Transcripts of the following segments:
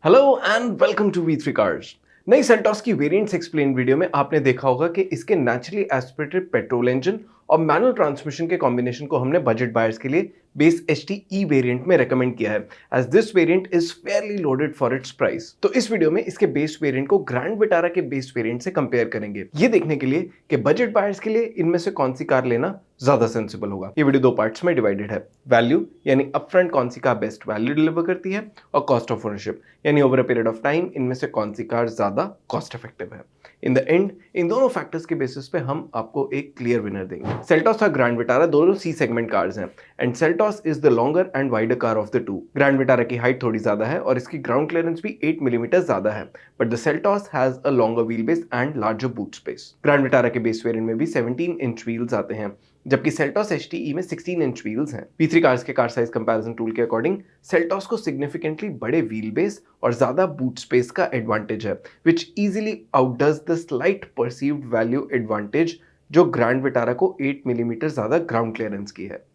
Hello and welcome to V3 cars. नई Seltos की variants explain video में आपने देखा होगा कि इसके नेचुरली एस्पिरेटेड पेट्रोल इंजन और मैनुअल ट्रांसमिशन के कॉम्बिनेशन को हमने बजट बायर्स के लिए बेस HT-E वेरिएंट में रेकमेंड किया है, as this variant is fairly loaded for its price. तो इस वीडियो में इसके बेस वेरिएंट को ग्रैंड विटारा के बेस वेरिएंट से कंपेयर करेंगे, ये देखने के लिए कि बजट बायर्स के लिए इनमें से कौन सी कार लेना ज्यादा सेंसिबल होगा। ये वीडियो दो पार्ट्स में डिवाइडेड है। वैल्यू यानी अपफ्रंट कौन सी कार बेस्ट वैल्यू डिलीवर करती है, और कॉस्ट ऑफ ओनरशिप यानी over a period of time इनमें से कौन सी कार ज्यादा कॉस्ट इफेक्टिव है। इन द एंड इन दोनों फैक्टर्स के बेसिस पे हम आपको एक क्लियर विनर देंगे। सेल्टॉस और ग्रैंड विटारा दोनों सी सेगमेंट कार्स हैं, and Seltos is the longer and wider car of the two. Grand Vitara की हाइट थोड़ी ज्यादा है और इसकी ग्राउंड क्लियरेंस भी 8 मिलीमीटर ज्यादा है, but the Seltos has a longer wheel base and larger boot space. Grand Vitara के बेस वेरिएंट में भी 17 इंच व्हील्स आते हैं, जबकि सेल्टॉस HT-E में 16 इंच व्हील्स हैं। V3 कार्स के कार साइज कंपैरिजन टूल के अकॉर्डिंग सेल्टॉस को सिग्निफिकेंटली बड़े व्हील बेस और ज्यादा बूट स्पेस का एडवांटेज है, which easily outdoes the slight perceived value advantage जो ग्रैंड विटारा को 8 मिलीमीटर ज्यादा ग्राउंड क्लियरेंस की है।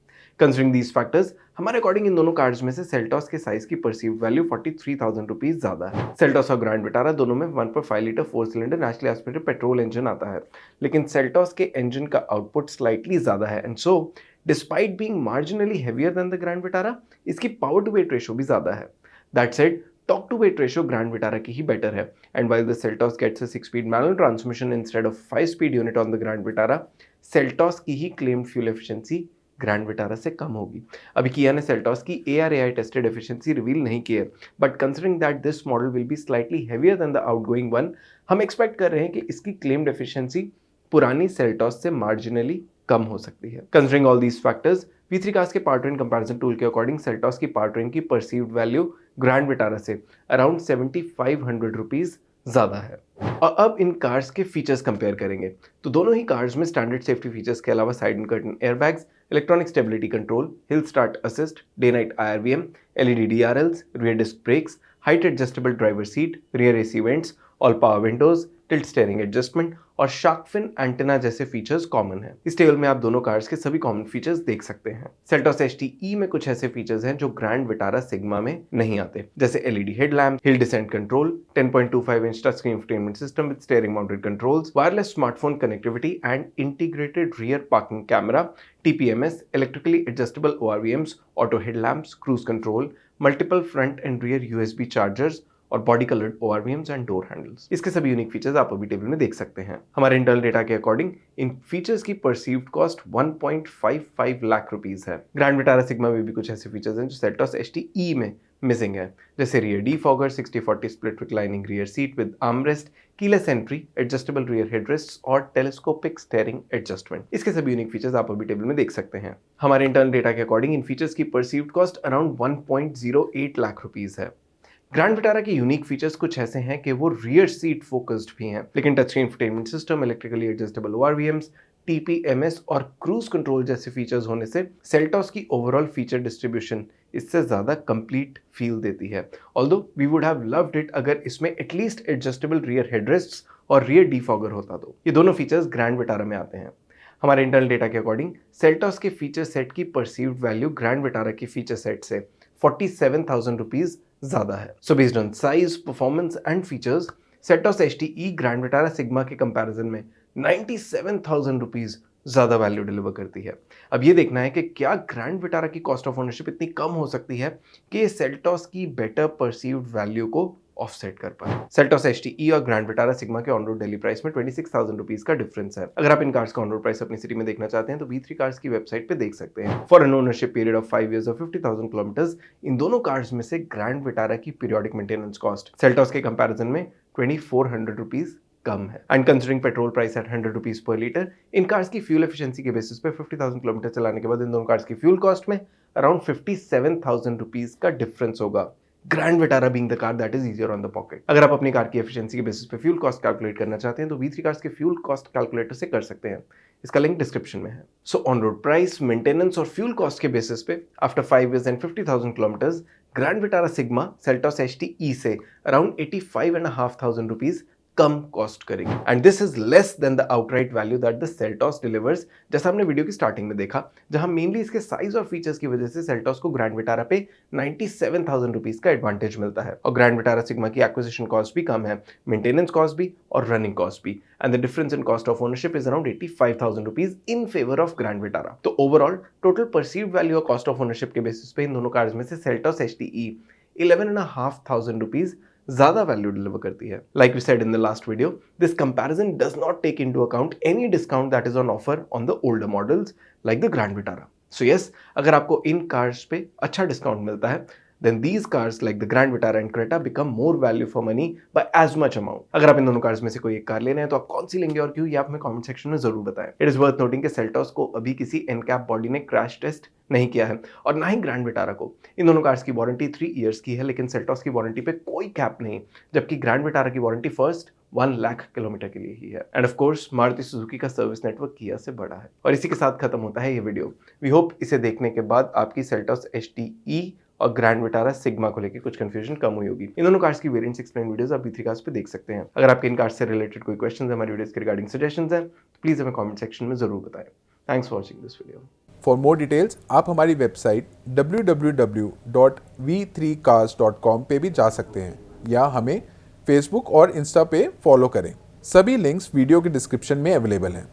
कंसिडरिंग दीज फैक्टर्स, हमारे अकॉर्डिंग इन दोनों कार्स में से सेल्टॉस के साइज की परसीव्ड वैल्यू 43,000 रुपीज ज्यादा है। सेल्टॉस और ग्रैंड विटारा दोनों में 1.5 litre 4 cylinder naturally aspirated petrol engine आता है, लेकिन सेल्टॉस के इंजन का आउटपुट स्लाइटली ज्यादा है, and so despite being marginally heavier than the Grand Vitara, इसकी पावर टू वेट रेशियो भी ज्यादा है। That said, torque to weight ratio Grand Vitara की ही बेटर है, and while the Seltos gets a 6-speed manual transmission instead of 5-speed unit on the Grand Vitara, Seltos की ही claimed fuel efficiency Grand Vitara से कम होगी। अभी किया ने सेल्टॉस की ARAI टेस्टेड एफिशिएंसी रिवील नहीं की है, but considering that this model will be slightly heavier than the outgoing one, हम एक्सपेक्ट कर रहे हैं कि इसकी क्लेम्ड एफिशिएंसी पुरानी सेल्टॉस से मार्जिनली कम हो सकती है। Considering all these factors, V3 cars के पावर ट्रेन कंपैरिजन टूल के अकॉर्डिंग सेल्टॉस की पावर ट्रेन की परसीव्ड वैल्यू ग्रैंड विटारा से अराउंड 7,500 रुपीज ज्यादा है। और अब इन कार्स के फीचर्स कंपेयर करेंगे, तो दोनों ही कार्स में स्टैंडर्ड सेफ्टी फीचर्स के अलावा side and curtain airbags, electronic stability control, hill start assist, day night IRVM, LED DRLs, rear disc brakes, height adjustable driver seat, rear AC vents, all power windows, tilt steering adjustment और shark fin antenna जैसे features common है। इस table में आप दोनों cars के सभी common features देख सकते हैं। सेल्टॉस HT-E में कुछ ऐसे फीचर्स हैं जो ग्रैंड विटारा सिग्मा में नहीं आते, जैसे LED headlamp, hill descent control, 10.25 inch touch screen infotainment system with steering mounted controls, wireless smartphone connectivity and integrated rear parking camera, TPMS, electrically adjustable ORVMs, auto headlamps, cruise control, multiple front and rear USB chargers और body coloured ORVMs and door handles. इसके सभी unique features आप अभी table में देख सकते हैं। हमारे इंटरनल डेटा के अकॉर्डिंग इन फीचर्स की परसीव्ड कॉस्ट 1.55 लाख रुपीस है। ग्रैंड विटारा सिग्मा में भी कुछ ऐसे फीचर्स हैं जो सेल्टॉस HT-E में मिसिंग है, जैसे rear defogger, 60-40 split reclining rear seat with armrest, keyless entry, adjustable rear headrests और टेलीस्कोपिक स्टीयरिंग एडजस्टमेंट। इसके सभी यूनिक फीचर्स आप अभी टेबल में देख सकते हैं। हमारे इंटरनल डेटा के अकॉर्डिंग इन फीचर्स की perceived cost around 1.08 lakh rupees है। ग्रैंड विटारा के यूनिक फीचर्स कुछ ऐसे हैं कि वो रियर सीट फोकस्ड भी हैं, लेकिन touch screen infotainment system, electrically adjustable ORVMs, TPMS और क्रूज कंट्रोल जैसे फीचर्स होने से सेल्टॉस की ओवरऑल फीचर डिस्ट्रीब्यूशन इससे ज्यादा कंप्लीट फील देती है। Although we would have loved it अगर इसमें एटलीस्ट एडजस्टेबल रियर हेडरेस्ट्स और रियर डीफॉगर होता तो। ये दोनों फीचर्स ग्रैंड विटारा में आते हैं। हमारे इंटरनल डेटा के अकॉर्डिंग सेल्टॉस के फीचर सेट की परसीव्ड वैल्यू ग्रैंड विटारा की फीचर सेट से 47,000 रुपीज ज्यादा है। So based on size, performance and features, Seltos HT-E grand Vitara sigma के कंपैरिजन में 97,000 रुपीज ज्यादा वैल्यू डिलीवर करती है। अब ये देखना है कि क्या ग्रैंड विटारा की कॉस्ट ऑफ ओनरशिप इतनी कम हो सकती है कि ये सेल्टॉस की बेटर परसीव्ड वैल्यू को ऑफसेट कर पाए। सेल्टॉस HT-E और ग्रैंड विटारा सिग्मा के ऑन रोड डेली प्राइस में 26,000 रुपीज का डिफरेंस है। अगर आप इन कार्स का ऑन रोड प्राइस अपनी सिटी में देखना चाहते हैं तो V3 कार्स की वेबसाइट पे देख सकते हैं। For an ownership period of 5 years और 50,000 किलोमीटर्स, इन दोनों कार्स में से ग्रैंड विटारा की पीरियोडिक मेंटेनेंस कॉस्ट सेल्टॉस के कंपैरिजन में 2400 रुपीज कम है। And considering petrol price at 100 rupees per litre, इन कार्स की फ्यूल एफिशिएंसी के बेसिस पे 50,000 किलोमीटर चलाने के बाद इन दोनों कार्स की फ्यूल कॉस्ट में अराउंड 57,000 रुपीज का डिफरेंस होगा। Grand Vitara being the car that is easier on the pocket. अगर आप अपनी कार की एफिशिएंसी के बेसिस पे फ्यूल कॉस्ट कैलकुलेट करना चाहते हैं तो V3 कार्स के फ्यूल कॉस्ट कैलकुलेटर से कर सकते हैं। इसका लिंक डिस्क्रिप्शन में है। So on road price, maintenance और फ्यूल कॉस्ट के बेसिस पे after 5 years and 50,000 kilometres, grand Vitara sigma Seltos HT-E से अराउंड 85,500 रुपीज कम कॉस्ट करेगी and this is less than the outright value that the Seltos delivers, जैसा हमने video की starting में देखा, जहां मेनली इसके साइज और फीचर्स की वजह से सेल्टॉस को ग्रैंड विटारा पे 97,000 रुपीज का एडवांटेज मिलता है। और ग्रैंड विटारा सिग्मा की एक्विजिशन कॉस्ट भी कम है, मेंटेनेंस कॉस्ट भी और रनिंग कॉस्ट भी, and the difference in cost of ownership is around 85,000 rupees in favour of Grand Vitara. तो ओवरऑल टोटल परसीव्ड वैल्यू और कॉस्ट ऑफ ओनरशिप के बेसिस पे इन दोनों कार्स में से सेल्टॉस HTE 11,500 रुपीज ज्यादा वैल्यू डिलीवर करती है। Like we said in the last video, this comparison does not take into account any discount that is on offer on the older models like the Grand Vitara. So yes, अगर आपको इन cars पे अच्छा discount मिलता है, then these cars like the Grand Vitara and Creta become more value for money by as much amount. अगर आप इन दोनों cars में से कोई एक कार लेना है तो आप कौन सी लेंगे और क्यों, ये आप हमें कमेंट सेक्शन में जरूर बताएं। इट इज वर्थ नोटिंग कि सेल्टॉस को अभी किसी एनकैप बॉडी ने क्रैश टेस्ट नहीं किया है और ना ही ग्रैंड विटारा को। इन दोनों कार्स की वारंटी 3 इयर्स की है, लेकिन सेल्टॉस की वारंटी पे कोई कैप नहीं, जबकि ग्रैंड विटारा की वारंटी फर्स्ट 1 लाख किलोमीटर के लिए ही है। End of course Maruti Suzuki का सर्विस नेटवर्क किया से बड़ा है। और इसी के साथ खत्म होता है ये वीडियो। वी होप इसे देखने के बाद आपकी सेल्टॉस HTE और ग्रैंड विटारा सिग्मा को लेकर कुछ कंफ्यूजन कम हुई होगी। इन दोनों कार्स की वेरिएंट्स एक्सप्लेन वीडियोस आप B3 कार्स पे देख सकते हैं। अगर आपके इन कार्स से रिलेटेड कोई क्वेश्चंस है, हमारी वीडियोस के रिगार्डिंग सजेशंस हैं, तो प्लीज हमें कमेंट सेक्शन में जरूर बताएं। Thanks for watching this video. For more details आप हमारी वेबसाइट www.v3cars.com पे भी जा सकते हैं या हमें फेसबुक और इंस्टा पे फॉलो करें। सभी लिंक्स वीडियो के डिस्क्रिप्शन में अवेलेबल हैं।